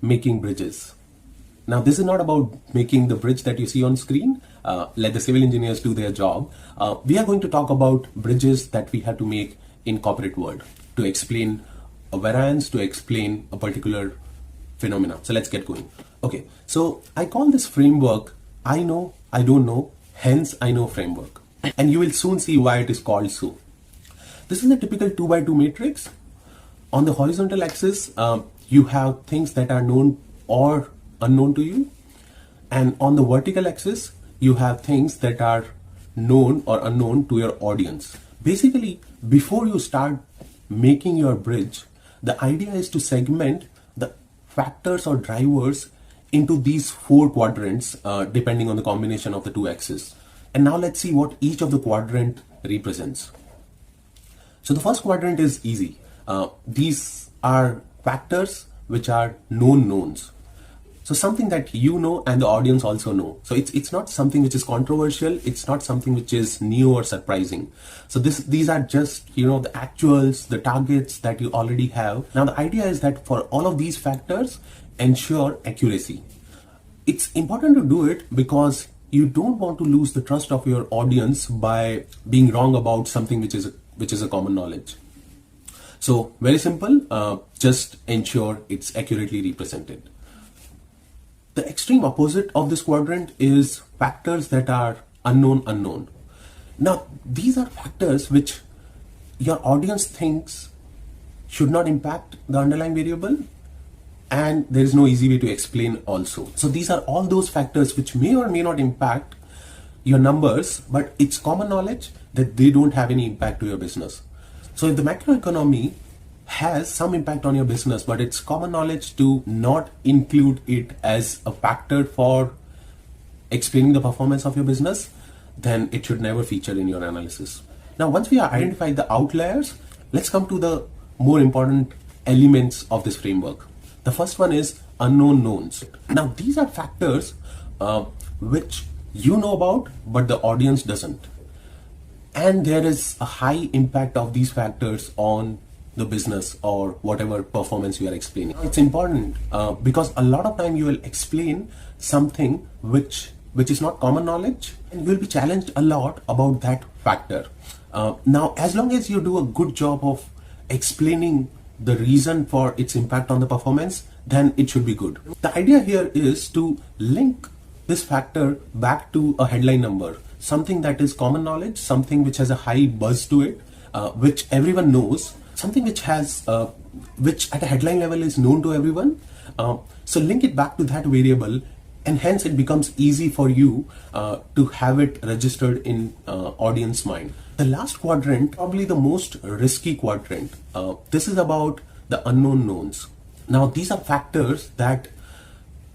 making bridges. Now, this is not about making the bridge that you see on screen. Let the civil engineers do their job. We are going to talk about bridges that we have to make in corporate world to explain a variance, to explain a particular phenomena. So let's get going. Okay, so I call this framework I know, I don't know, hence I know framework. And you will soon see why it is called so. This is a typical 2x2 matrix. On the horizontal axis, you have things that are known or unknown to you. And on the vertical axis, you have things that are known or unknown to your audience. Basically, before you start making your bridge, the idea is to segment the factors or drivers into these 4 quadrants, depending on the combination of the 2 axes. And now let's see what each of the quadrant represents. So the first quadrant is easy. These are factors which are known knowns. So something that you know and the audience also know. So it's not something which is controversial. It's not something which is new or surprising. So these are just, the actuals, the targets that you already have. Now the idea is that for all of these factors, ensure accuracy. It's important to do it because you don't want to lose the trust of your audience by being wrong about something which is a common knowledge. So very simple, just ensure it's accurately represented. The extreme opposite of this quadrant is factors that are unknown. Now, these are factors which your audience thinks should not impact the underlying variable, and there is no easy way to explain also. So these are all those factors which may or may not impact your numbers, but it's common knowledge that they don't have any impact to your business. So if the macroeconomy has some impact on your business, but it's common knowledge to not include it as a factor for explaining the performance of your business, then it should never feature in your analysis. Now, once we have identified the outliers, let's come to the more important elements of this framework. The first one is unknown knowns. Now, these are factors which you know about, but the audience doesn't. And there is a high impact of these factors on the business or whatever performance you are explaining. It's important because a lot of time you will explain something which is not common knowledge, and you will be challenged a lot about that factor. Now, as long as you do a good job of explaining the reason for its impact on the performance, then it should be good. The idea here is to link this factor back to a headline number, something that is common knowledge, something which has a high buzz to it, which everyone knows, something which has, which at a headline level is known to everyone. So link it back to that variable, and hence it becomes easy for you to have it registered in audience mind. The last quadrant, probably the most risky quadrant. This is about the unknown knowns. Now these are factors that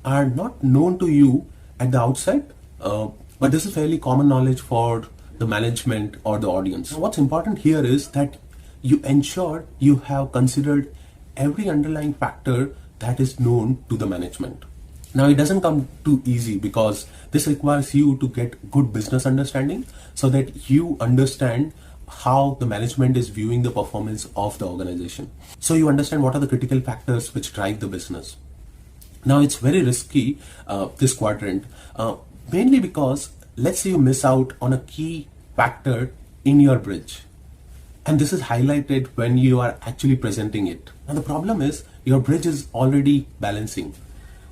are not known to you at the outset, but this is fairly common knowledge for the management or the audience. Now, what's important here is that you ensure you have considered every underlying factor that is known to the management. Now, it doesn't come too easy because this requires you to get good business understanding so that you understand how the management is viewing the performance of the organization. So you understand what are the critical factors which drive the business. Now, it's very risky, this quadrant, mainly because let's say you miss out on a key factor in your bridge. And this is highlighted when you are actually presenting it. Now the problem is your bridge is already balancing.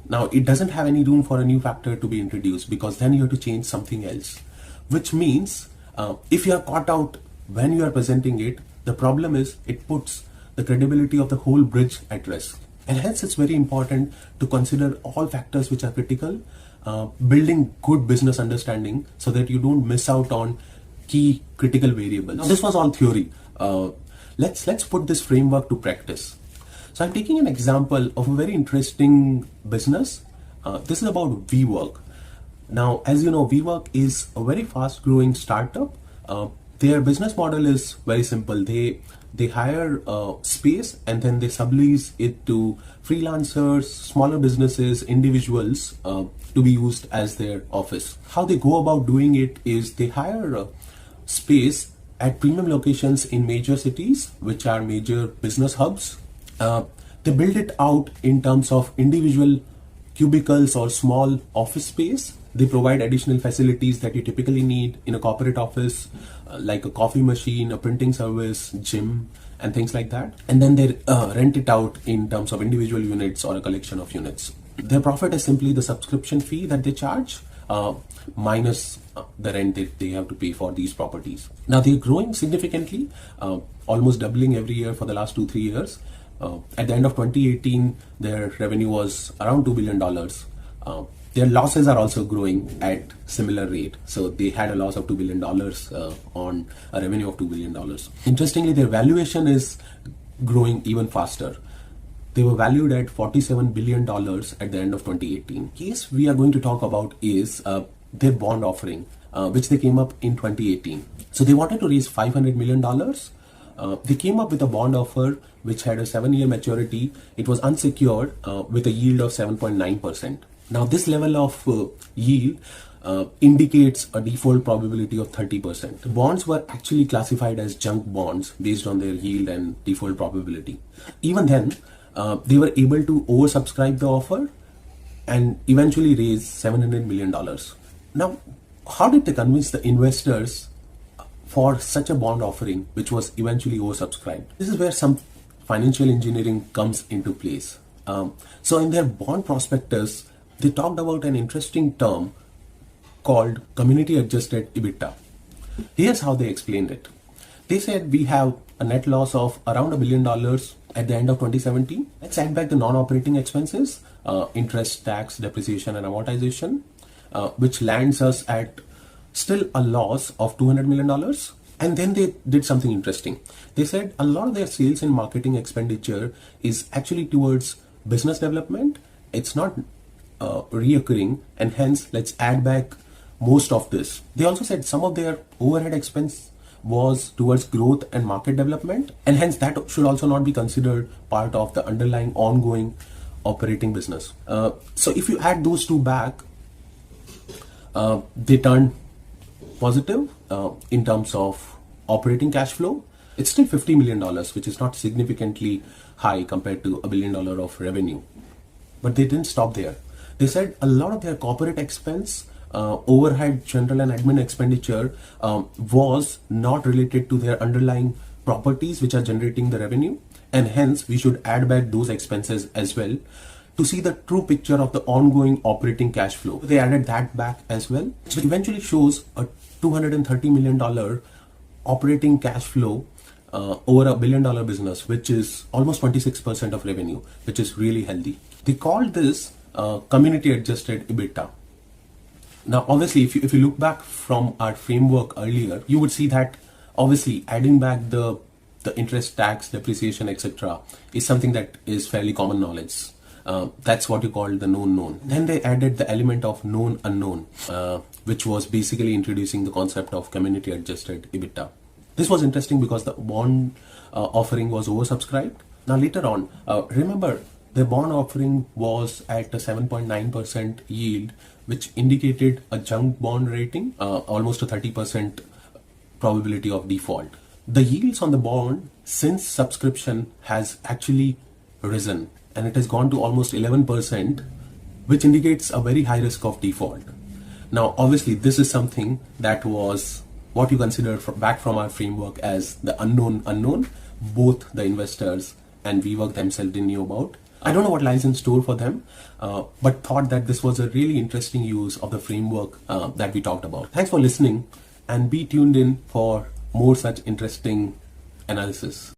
Now it doesn't have any room for a new factor to be introduced because then you have to change something else. Which means if you are caught out when you are presenting it, the problem is it puts the credibility of the whole bridge at risk. And hence it's very important to consider all factors which are critical, building good business understanding so that you don't miss out on key critical variables. Now, this was all theory. Let's put this framework to practice. So I'm taking an example of a very interesting business. This is about WeWork. Now, as you know, WeWork is a very fast growing startup. Their business model is very simple. They hire space and then they sublease it to freelancers, smaller businesses, individuals to be used as their office. How they go about doing it is they hire space at premium locations in major cities, which are major business hubs. They build it out in terms of individual cubicles or small office space. They provide additional facilities that you typically need in a corporate office, like a coffee machine, a printing service, gym, and things like that. And then they rent it out in terms of individual units or a collection of units. Their profit is simply the subscription fee that they charge, minus the rent that they have to pay for these properties. Now they're growing significantly, almost doubling every year for the last 2-3 years. At the end of 2018, their revenue was around $2 billion. Their losses are also growing at similar rate. So they had a loss of $2 billion on a revenue of $2 billion. Interestingly, their valuation is growing even faster. They were valued at $47 billion at the end of 2018. The case we are going to talk about is their bond offering, which they came up in 2018. So they wanted to raise $500 million. They came up with a bond offer which had a 7-year maturity. It was unsecured with a yield of 7.9%. Now this level of yield indicates a default probability of 30%. The bonds were actually classified as junk bonds based on their yield and default probability. Even then, they were able to oversubscribe the offer and eventually raise $700 million. Now, how did they convince the investors for such a bond offering which was eventually oversubscribed? This is where some financial engineering comes into place. So in their bond prospectus, they talked about an interesting term called Community Adjusted EBITDA. Here's how they explained it. They said we have a net loss of around $1 billion at the end of 2017. Let's add back the non-operating expenses, interest, tax, depreciation, and amortization, which lands us at still a loss of $200 million. And then they did something interesting. They said a lot of their sales and marketing expenditure is actually towards business development. It's not reoccurring, and hence let's add back most of this. They also said some of their overhead expense was towards growth and market development, and hence that should also not be considered part of the underlying ongoing operating business. So if you add those two back, they turn positive in terms of operating cash flow. It's still $50 million, which is not significantly high compared to $1 billion of revenue. But they didn't stop there. They said a lot of their corporate expense, overhead, general and admin expenditure was not related to their underlying properties which are generating the revenue, and hence we should add back those expenses as well to see the true picture of the ongoing operating cash flow. They added that back as well, which eventually shows a $230 million operating cash flow over $1 billion business, which is almost 26% of revenue, which is really healthy. They called this Community Adjusted EBITDA. Now, obviously, if you look back from our framework earlier, you would see that obviously adding back the interest, tax, depreciation, etc. is something that is fairly common knowledge. That's what you call the known. Then they added the element of known unknown, which was basically introducing the concept of Community Adjusted EBITDA. This was interesting because the bond offering was oversubscribed. Now later on, remember, the bond offering was at a 7.9% yield, which indicated a junk bond rating, almost a 30% probability of default. The yields on the bond since subscription has actually risen, and it has gone to almost 11%, which indicates a very high risk of default. Now, obviously, this is something that was what you consider back from our framework as the unknown. Both the investors and WeWork themselves didn't know about. I don't know what lies in store for them, but thought that this was a really interesting use of the framework that we talked about. Thanks for listening, and be tuned in for more such interesting analysis.